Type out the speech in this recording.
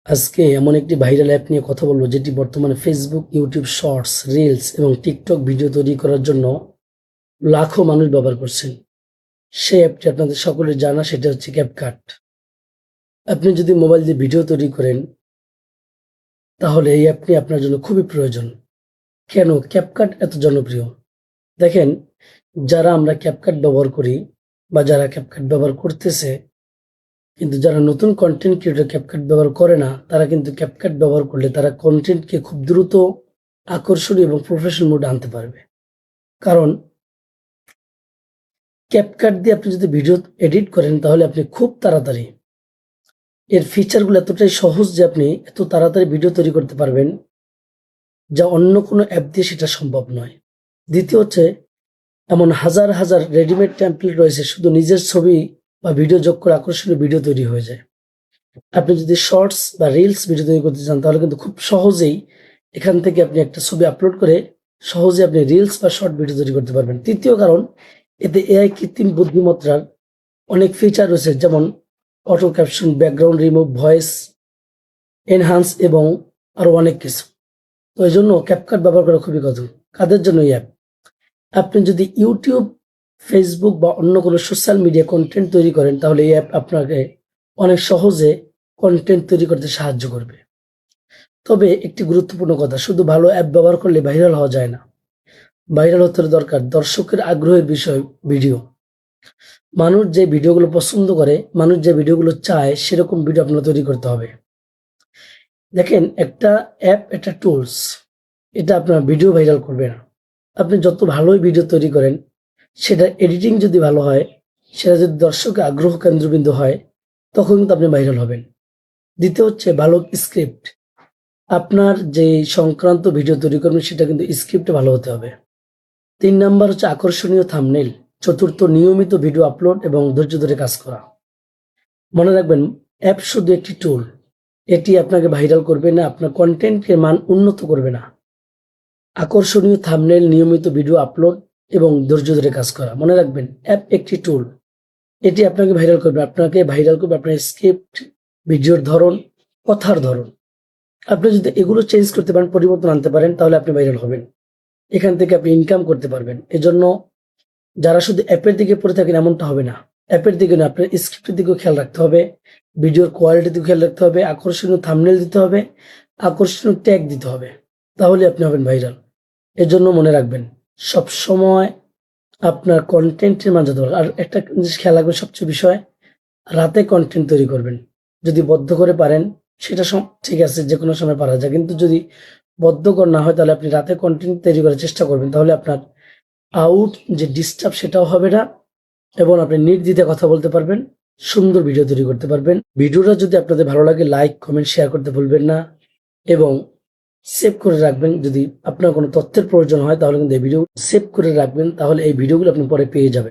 আজকে এমন একটি ভাইরাল অ্যাপ নিয়ে কথা বলবো যেটি বর্তমানে ফেসবুক, ইউটিউব শর্টস, রিলস এবং টিকটক ভিডিও তৈরি করার জন্য লাখো মানুষ ব্যবহার করছেন। সেই অ্যাপটি আপনাদের সকলের জানা, সেটা হচ্ছে ক্যাপকাট। আপনি যদি মোবাইল দিয়ে ভিডিও তৈরি করেন তাহলে এই অ্যাপটি আপনার জন্য খুবই প্রয়োজন। কেন ক্যাপকাট এত জনপ্রিয়? দেখেন, যারা আমরা ক্যাপকাট ব্যবহার করি বা যারা ক্যাপকাট ব্যবহার করতেছে, কিন্তু যারা নতুন কন্টেন্ট ক্রিয়েটর ক্যাপকাট ব্যবহার করে না, তারা কিন্তু ক্যাপকাট ব্যবহার করলে তারা কন্টেন্টকে খুব দ্রুত আকর্ষণীয় এবং প্রফেশনাল মোডে আনতে পারবে। কারণ ক্যাপকাট দিয়ে আপনি যদি ভিডিও এডিট করেন তাহলে আপনি খুব তাড়াতাড়ি, এর ফিচারগুলো এতটাই সহজ যে আপনি এত তাড়াতাড়ি ভিডিও তৈরি করতে পারবেন যা অন্য কোনো অ্যাপ দিয়ে সেটা সম্ভব নয়। দ্বিতীয় হচ্ছে, এমন হাজার হাজার রেডিমেড টেমপ্লেট রয়েছে, শুধু নিজের ছবি বা ভিডিও যোগ করে আকর্ষণীয় ভিডিও তৈরি হয়ে যায়। আপনি যদি শর্টস বা রিলস ভিডিও তৈরি করতে চান তাহলে কিন্তু খুব সহজেই এখান থেকে আপনি একটা ছবি আপলোড করে সহজে আপনি রিলস বা শর্ট ভিডিও তৈরি করতে পারবেন। তৃতীয় কারণ, এতে এআই কৃত্রিম বুদ্ধিমত্তার অনেক ফিচার রয়েছে, যেমন auto caption, background remove, voice enhance এবং আরো অনেক কিছু। তো এই জন্য ক্যাপকাট ব্যবহার করা খুবই কঠিন। কাদের জন্য এই অ্যাপ? আপনি যদি ইউটিউব, ফেসবুক বা অন্য কোনো সোশ্যাল মিডিয়া কন্টেন্ট তৈরি করেন তাহলে এই অ্যাপ আপনাকে অনেক সহজে কন্টেন্ট তৈরি করতে সাহায্য করবে। তবে একটি গুরুত্বপূর্ণ কথা, শুধু ভালো অ্যাপ ব্যবহার করলে ভাইরাল হওয়া যায় না। ভাইরাল হতে হলে দরকার দর্শকের আগ্রহের বিষয় ভিডিও। মানুষ যে ভিডিওগুলো পছন্দ করে, মানুষ যে ভিডিওগুলো চায়, সেরকম ভিডিও আপনার তৈরি করতে হবে। দেখেন, একটা অ্যাপ, একটা টুলস, এটা আপনার ভিডিও ভাইরাল করবে না। আপনি যত ভালোই ভিডিও তৈরি করেন, সেটা এডিটিং যদি ভালো হয়, সেটা যদি দর্শকের আগ্রহ কেন্দ্রবিন্দু হয়, তখন কিন্তু আপনি ভাইরাল হবেন। দ্বিতীয় হচ্ছে ভালো স্ক্রিপ্ট। আপনার যে সংক্রান্ত ভিডিও তৈরি করবেন সেটা কিন্তু স্ক্রিপ্টে ভালো হতে হবে। ৩ নাম্বার হচ্ছে আকর্ষণীয় থাম্বনেইল। চতুর্থ, নিয়মিত ভিডিও আপলোড এবং ধৈর্য ধরে কাজ করা। মনে রাখবেন, অ্যাপ শুধু একটি টুল, এটি আপনাকে ভাইরাল করবে না, আপনার কন্টেন্টের মান উন্নত করবে না। আকর্ষণীয় থাম্বনেইল, নিয়মিত ভিডিও আপলোড এবং ধৈর্য ধরে কাজ করা। মনে রাখবেন, অ্যাপ একটি টুল, এটি আপনাকে ভাইরাল করবে। আপনাকে ভাইরাল করবে আপনার স্ক্রিপ্ট, ভিডিওর ধরন, কথার ধরন। আপনি যদি এগুলো চেঞ্জ করতে পারেন, পরিবর্তন আনতে পারেন, তাহলে আপনি ভাইরাল হবেন। এখান থেকে আপনি ইনকাম করতে পারবেন। এজন্য যারা শুধু অ্যাপের দিকে পড়ে থাকেন, এমনটা হবে না। অ্যাপের দিকে না, আপনার স্ক্রিপ্টের দিকেও খেয়াল রাখতে হবে, ভিডিওর কোয়ালিটির দিকেও খেয়াল রাখতে হবে, আকর্ষণীয় থাম্বনেইল দিতে হবে, আকর্ষণীয় ট্যাগ দিতে হবে, তাহলে আপনি হবেন ভাইরাল। এজন্য মনে রাখবেন, সবসময় আপনার কন্টেন্টের মান যত ভালো। আর একটা জিনিস খেয়াল রাখবেন, সবচেয়ে বিষয়, রাতে কন্টেন্ট তৈরি করবেন। যদি বদ্ধ করে পারেন সেটা ঠিক আছে, যে কোনো সময় পারা যায়, কিন্তু যদি বদ্ধকর না হয় তাহলে আপনি রাতে কন্টেন্ট তৈরি করার চেষ্টা করবেন। তাহলে আপনার আউট যে ডিস্টার্ব সেটাও হবে না এবং আপনি নির্দ্বিধায় কথা বলতে পারবেন, সুন্দর ভিডিও তৈরি করতে পারবেন। ভিডিওটা যদি আপনাদের ভালো লাগে, লাইক, কমেন্ট, শেয়ার করতে ভুলবেন না এবং সেভ করে রাখবেন। যদি আপনার কোনো তথ্যের প্রয়োজন হয় তাহলে কিন্তু এই ভিডিও সেভ করে রাখবেন, তাহলে এই ভিডিওগুলো আপনি পরে পেয়ে যাবেন।